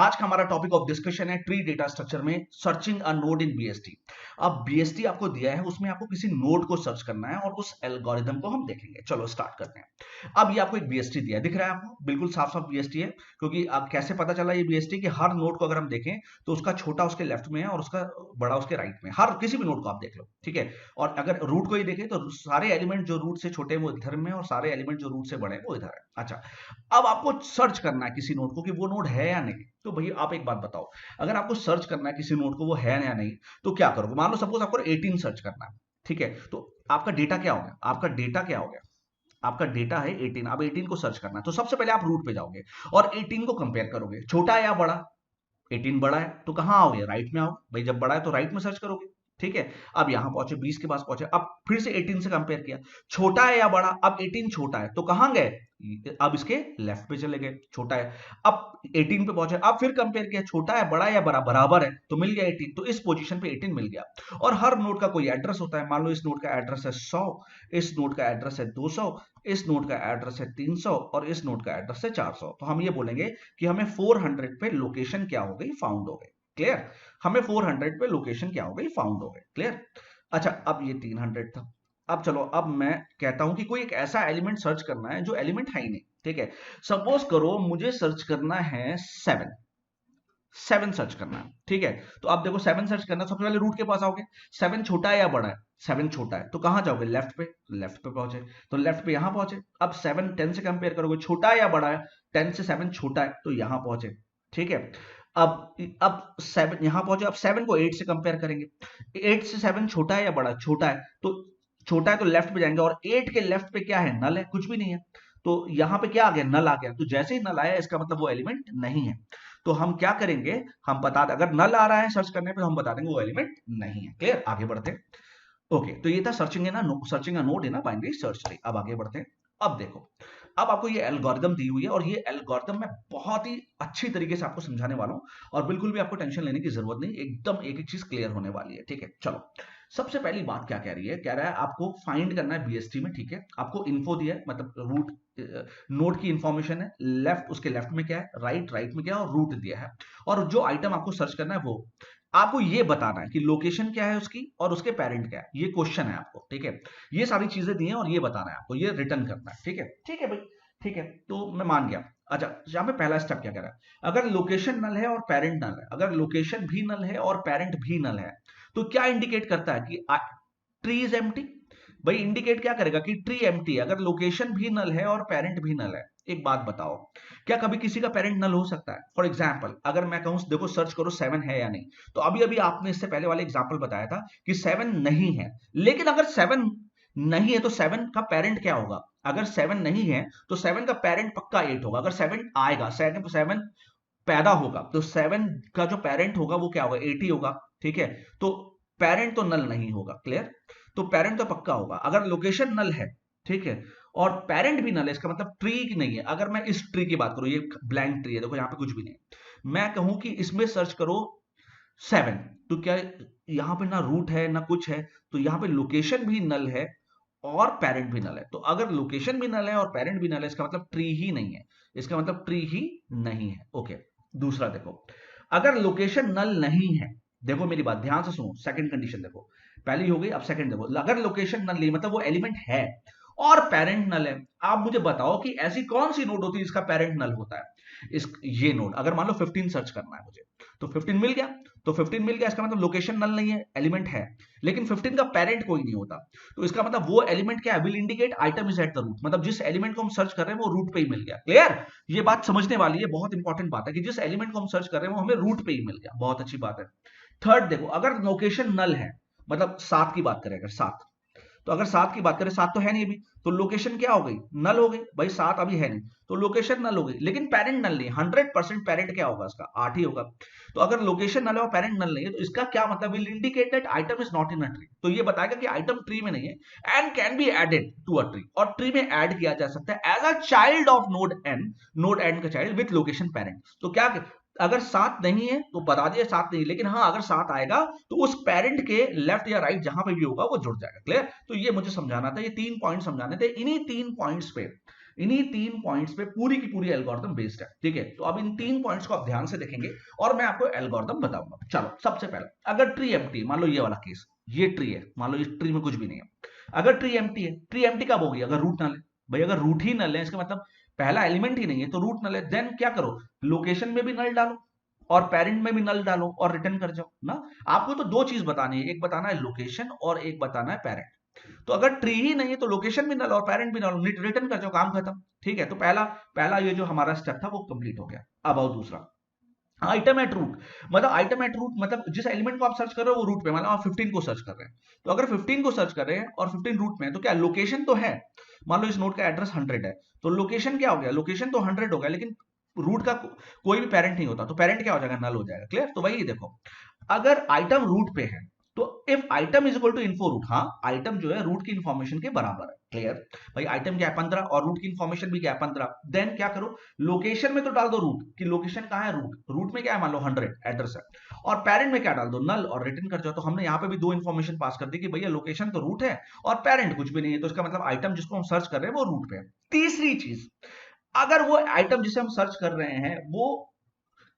आज का हमारा टॉपिक ऑफ डिस्कशन है ट्री डेटा स्ट्रक्चर में searching a node in BST. अब बीएसटी आपको दिया है, उसमें आपको किसी नोड को सर्च करना है और उस एल्गोरिदम को हम देखेंगे। चलो स्टार्ट करते हैं। अब ये आपको एक बीएसटी दिया है, दिख रहा है आपको, बिल्कुल साफ साफ बीएसटी है। क्योंकि अब कैसे पता चला ये बीएसटी कि हर नोड को अगर हम देखें तो उसका छोटा उसके लेफ्ट में है और उसका बड़ा उसके राइट में, हर किसी भी नोड को आप देख लो, ठीक है। और अगर रूट को ही देखें तो सारे एलिमेंट जो रूट से छोटे हैं वो इधर में और सारे एलिमेंट जो रूट से बड़े हैं वो इधर है। अच्छा, अब आपको सर्च करना है किसी नोड को कि वो नोड है या नहीं। तो भैया आप एक बात बताओ, अगर आपको सर्च करना है किसी नोड को वो है या नहीं, तो क्या करोगे? मान लो सपोज आपको 18 सर्च करना है, ठीक है। तो आपका डेटा क्या हो गया? आपका डेटा क्या हो गया? आपका डेटा है 18। अब 18 को सर्च करना है तो सबसे पहले आप रूट पे जाओगे और 18 को कंपेयर करोगे, छोटा है या बड़ा। 18 बड़ा है तो कहां आओगे? राइट में आओ भाई, जब बड़ा है तो राइट में सर्च करोगे, ठीक है। अब यहां पहुंचे, 20 के पास पहुंचे, अब फिर से 18 से कंपेयर किया, छोटा है या बड़ा। अब 18 छोटा है तो कहां गए? अब इसके लेफ्ट पे चले गए, छोटा है। अब 18 पे पहुंचे, अब फिर कंपेयर किया, छोटा है बड़ा है या बराबर है, तो मिल गया 18, तो इस पोजीशन पे 18 मिल गया। और हर नोड का कोई एड्रेस होता है, मान लो इस नोड का एड्रेस है 100, इस नोड का एड्रेस है 200, इस नोड का एड्रेस है 300 और इस नोड का एड्रेस है 400। तो हम ये बोलेंगे कि हमें 400 पे लोकेशन क्या हो गई? फाउंड हो गई। क्लियर? हमें 400 पे लोकेशन क्या हो गई? फाउंड हो गई। क्लियर? अच्छा, अब ये 300 था। अब चलो, अब मैं कहता हूं कि कोई एक ऐसा एलिमेंट सर्च करना है जो एलिमेंट है ही नहीं, ठीक है। सपोज करो मुझे सर्च करना है 7, 7 सर्च करना है, ठीक है। तो आप देखो 7 सर्च करना, सबसे पहले रूट के पास आओगे। 7 छोटा है या बड़ा है? 7 छोटा है तो कहां जाओगे? लेफ्ट पे। लेफ्ट पे पहुंचे तो लेफ्ट पे यहां पहुंचे। अब 7 10 से कंपेयर करोगे, छोटा है या बड़ा है? 10 से 7 छोटा है तो यहां पहुंचे, ठीक है। अब 7 यहां पहुंचे, अब 7 को 8 से कंपेयर करेंगे। 8 से 7 छोटा है या बड़ा? छोटा है, तो छोटा है तो लेफ्ट पे जाएंगे और 8 के लेफ्ट पे क्या है? नल है, कुछ भी नहीं है। तो यहां पे क्या आ गया? नल आ गया। तो जैसे ही नल आया इसका मतलब वो एलिमेंट नहीं है। तो हम क्या करेंगे, हम बता दें, अगर नल आ रहा है सर्च करने पे तो हम बता देंगे वो एलिमेंट नहीं है। क्लियर? आगे बढ़ते हैं। ओके, तो ये था सर्चिंग है ना, searching a node in a binary search tree. अब आगे बढ़ते हैं। अब देखो, अब आपको ये एल्गोरिदम दी हुई है और ये एल्गोरिदम मैं बहुत ही अच्छी तरीके से आपको समझाने वाला हूं और बिल्कुल भी आपको टेंशन लेने की जरूरत नहीं, एकदम एक एक चीज क्लियर होने वाली है, ठीक है। चलो, सबसे पहली बात क्या कह रही है? कह रहा है आपको फाइंड करना है बीएसटी में, ठीक है। आपको इन्फो दिया है, मतलब रूट नोड की इंफॉर्मेशन है, लेफ्ट उसके लेफ्ट में क्या है, राइट राइट में क्या है और रूट दिया है। और जो आइटम आपको सर्च करना है वो आपको ये बताना है कि लोकेशन क्या है उसकी और उसके पेरेंट क्या है, ये क्वेश्चन है आपको, ठीक है। ये सारी चीजें दी हैं और ये बताना है आपको, ये रिटर्न करना है, ठीक है। ठीक है भाई, ठीक है, तो मैं मान गया। अच्छा, यहाँ पे पहला स्टेप क्या कह रहा है? अगर लोकेशन नल है और पेरेंट नल है, अगर लोकेशन भी नल है और पेरेंट भी नल है, तो क्या इंडिकेट करता है कि ट्री इज एम्प्टी। भाई इंडिकेट क्या करेगा कि ट्री एम्प्टी है, अगर लोकेशन भी नल है और पेरेंट भी नल है। एक बात बताओ, क्या कभी किसी का पेरेंट नल हो सकता है? फॉर एग्जाम्पल अगर मैं कहूं देखो सर्च करो 7 है या नहीं, तो अभी अभी आपने इससे पहले वाले एग्जाम्पल बताया था कि 7 नहीं है। लेकिन अगर 7 नहीं है तो 7 का पेरेंट क्या होगा? अगर 7 नहीं है तो 7 का पेरेंट पक्का 8 होगा। अगर 7 आएगा, 7 पैदा होगा तो 7 का जो पेरेंट होगा वो क्या होगा? 8 ही होगा, ठीक है। तो पेरेंट तो नल नहीं होगा। क्लियर? तो पेरेंट तो पक्का होगा। अगर लोकेशन नल है, ठीक है, और पेरेंट भी नल है, इसका मतलब ट्री की नहीं है। अगर मैं इस ट्री की बात करूं, ये ब्लैंक ट्री है, देखो यहां पे कुछ भी नहीं है, मैं कहूं कि इसमें सर्च करो 7, तो क्या यहां पे ना रूट है ना कुछ है, तो यहां पे लोकेशन भी नल है और पेरेंट भी नल है। तो अगर लोकेशन भी नल है और पेरेंट भी नल है, इसका मतलब ट्री ही नहीं है, इसका मतलब ट्री ही नहीं है। ओके, दूसरा देखो, अगर लोकेशन नल नहीं है, देखो मेरी बात ध्यान से सुनो, सेकंड कंडीशन देखो, पहली हो गई, अब सेकंड देखो। अगर लोकेशन नल नहीं मतलब वो एलिमेंट है और पेरेंट नल है, आप मुझे बताओ कि ऐसी कौन सी नोड होती है जिसका पेरेंट नल होता है? इस ये नोड, अगर मान लो 15 सर्च करना है मुझे, तो 15 मिल गया। तो 15 मिल गया, इसका मतलब लोकेशन नल नहीं है, एलिमेंट है, लेकिन 15 का पेरेंट कोई नहीं होता। तो इसका मतलब वो एलिमेंट क्या है? Will indicate item is at the root, मतलब जिस एलिमेंट को हम सर्च कर रहे हैं वो रूट पे ही मिल गया। क्लियर? ये बात समझने वाली है, बहुत इंपॉर्टेंट बात है कि जिस एलिमेंट को हम सर्च कर रहे हैं वो हमें रूट पे ही मिल गया। बहुत अच्छी बात है। थर्ड देखो, अगर लोकेशन नल है, मतलब 7 की बात करें, अगर 7, तो अगर 7 की बात करें, 7 तो है नहीं अभी, तो लोकेशन क्या हो गई? नल हो गई। भाई 7 अभी है नहीं तो लोकेशन नल हो गई, लेकिन पेरेंट नल नहीं। 100% पेरेंट क्या होगा? इसका 8 ही होगा। तो अगर लोकेशन नल है और पेरेंट नल नहीं है, तो इसका क्या मतलब? Will indicate that item is not in a tree, तो ये बताएगा कि आइटम ट्री में नहीं है and can be added to a tree, और ट्री में ऐड किया जा सकता है as a child of node N, node N का चाइल्ड विथ लोकेशन पेरेंट। तो क्या, अगर 7 नहीं है तो बता दिया 7 नहीं, लेकिन हाँ अगर 7 आएगा तो उस पेरेंट के लेफ्ट या राइट जहां पे भी होगा वो जुड़ जाएगा। क्लियर? तो ये मुझे समझाना था, ये 3 पॉइंट समझाने थे। इन्हीं 3 पॉइंट्स पे, इन्हीं 3 पॉइंट्स पे पूरी की पूरी एल्गोरिथम बेस्ड है, ठीक है। तो अब इन 3 पॉइंट्स को आप ध्यान से देखेंगे और मैं आपको एल्गोरिथम बताऊंगा। चलो सबसे पहले, अगर ट्री एम्प्टी, मान लो ये वाला केस, ये ट्री है, मान लो इस ट्री में कुछ भी नहीं है, अगर ट्री एम्प्टी है, ट्री एम्प्टी कब होगी? अगर रूट नल है। भाई अगर रूट ही नल है, इसका मतलब पहला एलिमेंट ही नहीं है, तो रूट नल है। देन क्या करो, लोकेशन में भी नल डालो और पेरेंट में भी नल डालो और रिटर्न कर जाओ ना। आपको तो दो चीज बतानी है, एक बताना है लोकेशन और एक बताना है पेरेंट। तो अगर ट्री ही नहीं है तो लोकेशन भी नल और पेरेंट भी नल, रिटर्न कर जाओ, काम खत्म, ठीक है। तो पहला पहला ये जो हमारा स्टेप था वो कंप्लीट हो गया। अब आओ दूसरा, आइटम एट रूट। मतलब आइटम एट रूट मतलब जिस एलिमेंट को आप सर्च कर रहे हो वो रूट पे, मतलब आप 15 को सर्च कर रहे हैं। तो अगर 15 को सर्च कर रहे हैं और 15 रूट में है, तो क्या लोकेशन तो है, मान लो इस नोड का एड्रेस 100 है, तो लोकेशन क्या हो गया? लोकेशन तो 100 हो गया, लेकिन रूट का कोई भी पेरेंट नहीं होता, तो पेरेंट क्या हो जाएगा? नल हो जाएगा। क्लियर? तो वही देखो, अगर आइटम रूट पे है तो if item is equal to info root, हाँ आइटम जो है रूट की इंफॉर्मेशन के बराबर है। क्लियर? भाई आइटम क्या है? 15 और रूट की इंफॉर्मेशन भी क्या है? 15। देन क्या करो, लोकेशन में तो डाल दो रूट की, लोकेशन कहां है? रूट, रूट में क्या है? मान लो 100 एड्रेस है, और पेरेंट में क्या डाल दो? नल, और रिटर्न कर जाओ। तो हमने यहाँ पे भी दो इंफॉर्मेशन पास कर दी कि भैया लोकेशन तो रूट है और पेरेंट कुछ भी नहीं है, तो इसका मतलब आइटम जिसको हम सर्च कर रहे हैं वो रूट पे है। तीसरी चीज, अगर वो आइटम जिसे हम सर्च कर रहे हैं वो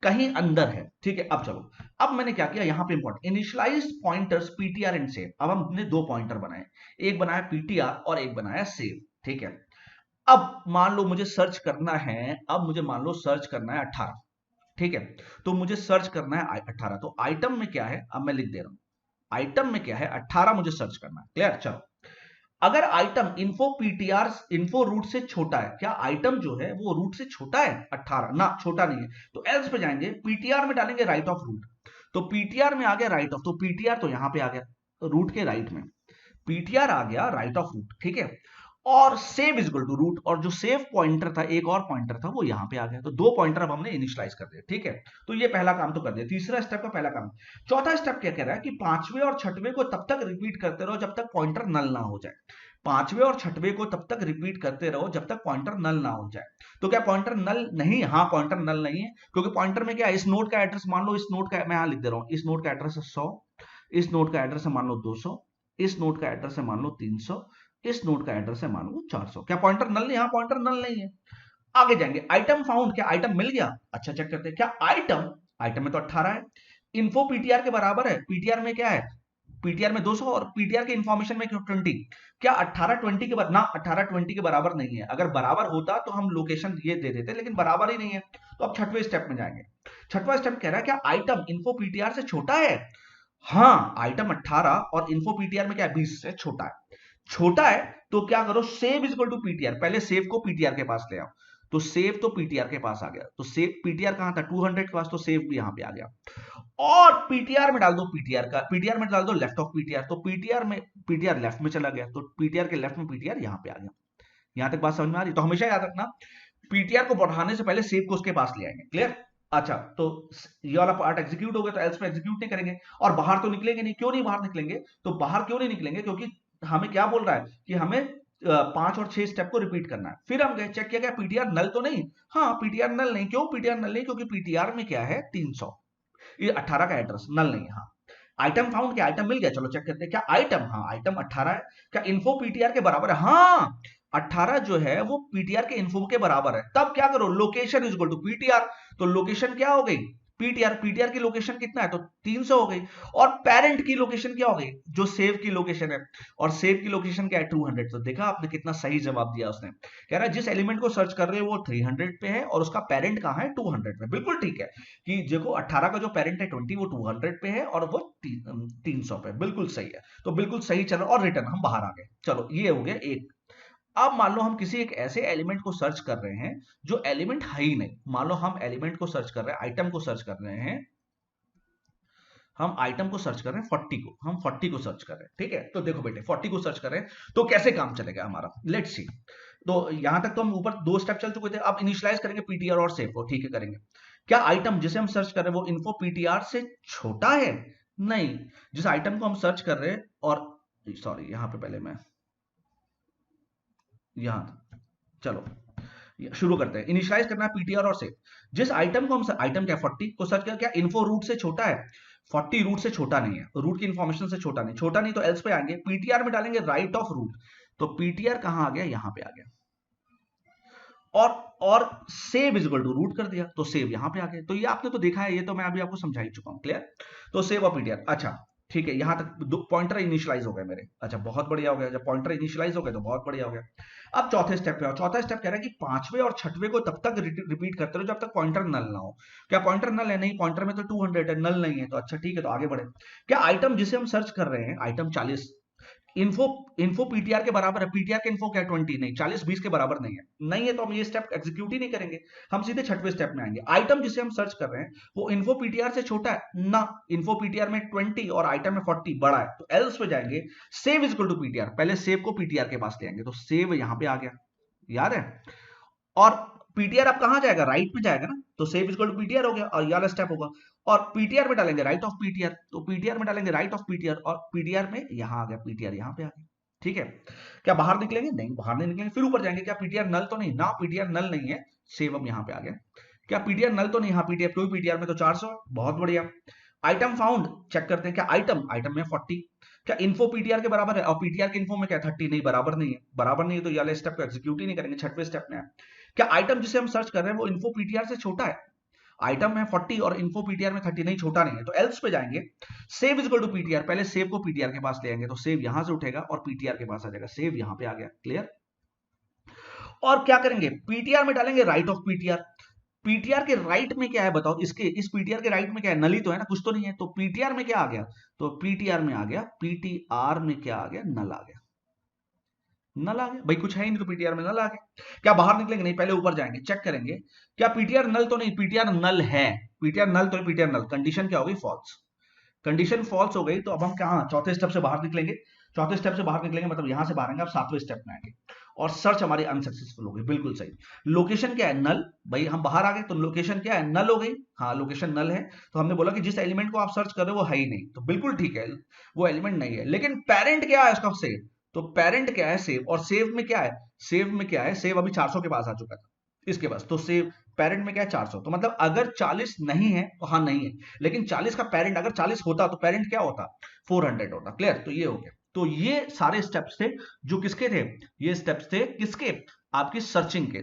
कहीं अंदर है, ठीक है। अब चलो, अब मैंने क्या किया यहां पे important, initialised pointers PTR and save. अब हमने दो पॉइंटर बनाए, एक बनाया पीटीआर और एक बनाया सेव, ठीक है। अब मान लो मुझे सर्च करना है, अब मुझे मान लो सर्च करना है 18, ठीक है। तो मुझे सर्च करना है 18, तो आइटम में क्या है, अब मैं लिख दे रहा हूं, आइटम में क्या है? 18 मुझे सर्च करना है। क्लियर? चलो, अगर item info PTR info root से छोटा है, क्या आइटम जो है वो रूट से छोटा है? 18 ना, छोटा नहीं है, तो एल्स पे जाएंगे, पीटीआर में डालेंगे राइट ऑफ रूट। तो पीटीआर में आ गया राइट ऑफ, तो पीटीआर तो यहां पे आ गया रूट के राइट में, पीटीआर आ गया राइट ऑफ रूट, ठीक है। और save is equal to root, और जो सेव पॉइंटर था, एक और पॉइंटर था, वो यहां पे आ गया। तो दो पॉइंटर अब हमने इनिशियलाइज कर दिए, ठीक है। तो ये पहला काम तो कर दिया, तीसरा स्टेप का पहला काम। चौथा स्टेप क्या कह रहा है कि पांचवें और छठवें को तब तक रिपीट करते रहो जब तक पॉइंटर नल ना हो जाए। पांचवें और छठवें को तब तक रिपीट करते रहो जब तक पॉइंटर नल ना हो जाए। तो क्या पॉइंटर नल नहीं? हाँ पॉइंटर नल नहीं है, क्योंकि पॉइंटर में क्या है, इस नोड का एड्रेस, मान लो इस नोड का, मैं यहां लिख दे रहा हूं, इस नोड का एड्रेस है 100, इस नोड का एड्रेस है मान लो 200, इस नोड का एड्रेस है मान लो 300, इस नोड का एड्रेस है मान लो 400। क्या पॉइंटर नल नहीं? हाँ पॉइंटर नल नहीं है। आगे जाएंगे, आइटम फाउंड, क्या आइटम मिल गया? अच्छा चेक करते हैं, क्या आइटम, आइटम में तो 18 है, इन्फो पीटीआर के बराबर है, पीटीआर में क्या है? पीटीआर में 200 और पीटीआर के इंफॉर्मेशन में 20। क्या 18 20 के बराबर? ना, 18 20 के बराबर नहीं है। अगर बराबर होता तो हम लोकेशन ये दे देते, लेकिन बराबर ही नहीं है। तो अब छठवें स्टेप में जाएंगे। छठवां स्टेप कह रहा है क्या आइटम इन्फो पीटीआर से छोटा है? हाँ आइटम 18 और इन्फो पीटीआर में क्या है? 20 से छोटा है। छोटा है तो क्या करो, save is equal to PTR, पहले सेव को पीटीआर के पास ले आओ। तो सेव तो पीटीआर के पास आ गया, तो सेव पीटीआर कहां था? 200 के पास, तो सेव भी यहां पे आ गया। और पीटीआर में डाल दो, पीटीआर का, पीटीआर में डाल दो लेफ्ट ऑफ पीटीआर, तो पीटीआर में, पीटीआर लेफ्ट में चला गया, तो पीटीआर के लेफ्ट में पीटीआर यहां पे आ गया। यहां तक बात समझ में आ रही? तो हमेशा याद रखना, पीटीआर को बढ़ाने से पहले सेव को उसके पास ले आएंगे। क्लियर? अच्छा, तो ये वाला पार्ट एग्जीक्यूट हो गया, तो एल्स पे एग्जीक्यूट नहीं करेंगे, और बाहर तो निकलेंगे नहीं। क्यों नहीं बाहर निकलेंगे? तो बाहर क्यों नहीं निकलेंगे, क्योंकि हमें क्या बोल रहा है कि हमें 5 और 6 स्टेप को रिपीट करना है। फिर हम गए चेक किया गया पीटीआर नल तो नहीं, हाँ पीटीआर नल नहीं। क्यों पीटीआर नल नहीं? क्योंकि पीटीआर में क्या है? 300, ये 18 का एड्रेस नल नहीं है। हाँ, आइटम फाउंड, क्या आइटम मिल गया? चलो चेक करते हैं, क्या आइटम, हाँ आइटम 18 है। क्या इन्फो पीटीआर के बराबर है? हाँ 18 जो है वो पीटीआर के इन्फो के बराबर है। तब क्या करो, location is equal to PTR, तो लोकेशन क्या हो गई? पीटीआर, पीटीआर की लोकेशन कितना है? तो 300 हो गई। और पेरेंट की लोकेशन क्या हो गई? जो सेव की लोकेशन है, और सेव की लोकेशन क्या है? 200। तो देखा आपने कितना सही जवाब दिया उसने। कह रहा है जिस एलिमेंट को सर्च कर रहे हो वो 300 पे है और उसका पेरेंट कहां है? 200 पे। बिल्कुल ठीक है कि देखो 18 का जो पेरेंट है 20, वो 200 पे है और वो 300 पे। बिल्कुल सही है, तो बिल्कुल सही चल रहा। और रिटर्न हम बाहर आ गए। चलो ये हो गया एक। अब मान लो हम किसी एक ऐसे एलिमेंट को सर्च कर रहे हैं जो एलिमेंट है ही नहीं। मान लो हम एलिमेंट को सर्च कर रहे हैं, आइटम को सर्च कर रहे हैं, हम आइटम को सर्च कर रहे हैं 40 को, हम 40 को सर्च कर रहे हैं, ठीक है। तो देखो बेटे 40 को सर्च कर रहे हैं, तो कैसे काम चलेगा हमारा, लेट्स सी। तो यहां तक तो हम ऊपर दो स्टेप चल चुके थे, अब इनिशियलाइज करेंगे पीटीआर और सेव को, ठीक है करेंगे। क्या आइटम जिसे हम सर्च कर रहे हैं वो इन्फो पीटीआर से छोटा है? नहीं, जिस आइटम को हम सर्च कर रहे हैं, और सॉरी यहां पे पहले मैं यहां, चलो शुरू करते हैं। इनिशियलाइज करना है पीटीआर और सेव। जिस आइटम को हम, आइटम क्या 40 को सर्च कर, क्या इन्फो रूट से छोटा है? 40 रूट से छोटा नहीं है, रूट की इंफॉर्मेशन से छोटा नहीं, छोटा नहीं तो एल्स पे आएंगे, पीटीआर में डालेंगे राइट ऑफ रूट। तो पीटीआर कहां आ गया? यहां पे आ गया। और और save is equal to root कर दिया, तो सेव यहां पे आ गया। तो ये आपने तो देखा है, ये तो मैं अभी आपको समझा ही चुका हूं। क्लियर? तो सेव और पीटीआर। अच्छा ठीक है, यहां तक पॉइंटर इनिशियलाइज हो गए मेरे। अच्छा बहुत बढ़िया हो गया, जब पॉइंटर इनिशियलाइज हो गए तो बहुत बढ़िया हो गया। अब चौथे स्टेप पे आओ। चौथा स्टेप कह रहा है कि पांचवें और छठवें को तब तक रिपीट करते रहो जब तक पॉइंटर नल ना हो। क्या पॉइंटर नल है? नहीं, पॉइंटर में तो 200 है, नल नहीं है। तो अच्छा ठीक है, तो आगे बढ़े। क्या आइटम जिसे हम सर्च कर रहे हैं, आइटम 40, इन्फो इन्फो पीटीआर के बराबर है? पीटीआर के इन्फो क्या 20? नहीं, 40 20 के बराबर नहीं है। नहीं है तो हम ये स्टेप एग्जीक्यूट ही नहीं करेंगे, हम सीधे छठवें स्टेप में आएंगे। आइटम जिसे हम सर्च कर रहे हैं वो इन्फो पीटीआर से छोटा है ना? इन्फो पीटीआर में 20 और आइटम में 40 बड़ा है, तो एल्स पे जाएंगे। Save is equal to PTR, पहले सेव को पीटीआर के पास ले आएंगे, तो सेव यहां पे आ गया, याद है? और पीटीआर अब कहां जाएगा? राइट में जाएगा ना, तो सेव इक्वल टू पीटीआर हो गया और ये वाला स्टेप होगा। और पीटीआर में डालेंगे राइट ऑफ पीटीआर, तो पीटीआर में डालेंगे राइट ऑफ पीटीआर, और पीटीआर में यहां आ गया, पीटीआर यहां पे आ गया। ठीक है? क्या बाहर निकलेंगे? नहीं, बाहर नहीं निकलेंगे। फिर ऊपर जाएंगे, क्या पीटीआर नल तो नहीं? ना, पीटीआर नल नहीं है। सेव अब यहां पे आ गया। क्या पीटीआर नल तो नहीं? हाँ, पीटीआर कोई पीटीआर में तो 400 है, बहुत बढ़िया। आइटम फाउंड चेक करते हैं, क्या आइटम आइटम में 40, क्या इन्फो पीटीआर के बराबर है? और पीटीआर के इन्फो में क्या 30? नहीं, बराबर नहीं है। बराबर नहीं है तो ये वाले स्टेप को एग्जीक्यूट ही नहीं करेंगे, छठवें स्टेप में है। क्या आइटम जिसे हम सर्च कर रहे हैं वो इन्फो पीटीआर से छोटा है? आइटम है 40 और इन्फो पीटीआर में 30, नहीं छोटा नहीं है, तो एल्स पे जाएंगे। Save is equal to PTR, पहले सेव को पीटीआर के पास ले आएंगे, तो सेव यहां से उठेगा और पीटीआर के पास आ जाएगा, सेव यहां पे आ गया। क्लियर? और क्या करेंगे? पीटीआर में डालेंगे राइट ऑफ पीटीआर। पीटीआर के राइट में क्या है बताओ? इसके इस पीटीआर के राइट में क्या है? नली तो है ना, कुछ तो नहीं है। तो पीटीआर में क्या आ गया? तो पीटीआर में आ गया, पीटीआर में क्या आ गया? नल आ गया। नल आ गया भाई, कुछ है ही नहीं तो पीटीआर में नल आ गया। क्या बाहर निकलेंगे? नहीं, पहले ऊपर जाएंगे, चेक करेंगे। क्या पीटीआर नल तो नहीं? पीटीआर नल है। पीटीआर नल तो पीटीआर नल, कंडीशन क्या होगी? फॉल्स। कंडीशन फॉल्स हो गई, तो अब हम कहां चौथे स्टेप से बाहर निकलेंगे। चौथे स्टेप से बाहर निकलेंगे मतलब यहां से बाहर आएंगे, अब सातवें स्टेप में आएंगे और सर्च हमारी अनसक्सेसफुल हो गई। बिल्कुल सही। लोकेशन क्या है? नल। भाई हम बाहर आ गए तो लोकेशन क्या है? नल हो गई। हाँ, लोकेशन नल है, तो हमने बोला कि जिस एलिमेंट को आप सर्च कर रहे हो वो है ही नहीं, तो बिल्कुल ठीक है, वो एलिमेंट नहीं है। लेकिन पेरेंट क्या है उसका? सेव। तो पेरेंट क्या है? सेव। और सेव में क्या है? सेव में क्या है? सेव अभी 400 के पास आ चुका था इसके पास, तो सेव पेरेंट में क्या है? 400। तो मतलब अगर 40 नहीं है तो हाँ नहीं है, लेकिन 40 का पेरेंट अगर 40 होता तो पेरेंट क्या होता? 400 होता। क्लियर? तो ये हो गया। तो ये सारे स्टेप्स थे जो किसके थे? ये स्टेप्स थे किसके? आपकी सर्चिंग के।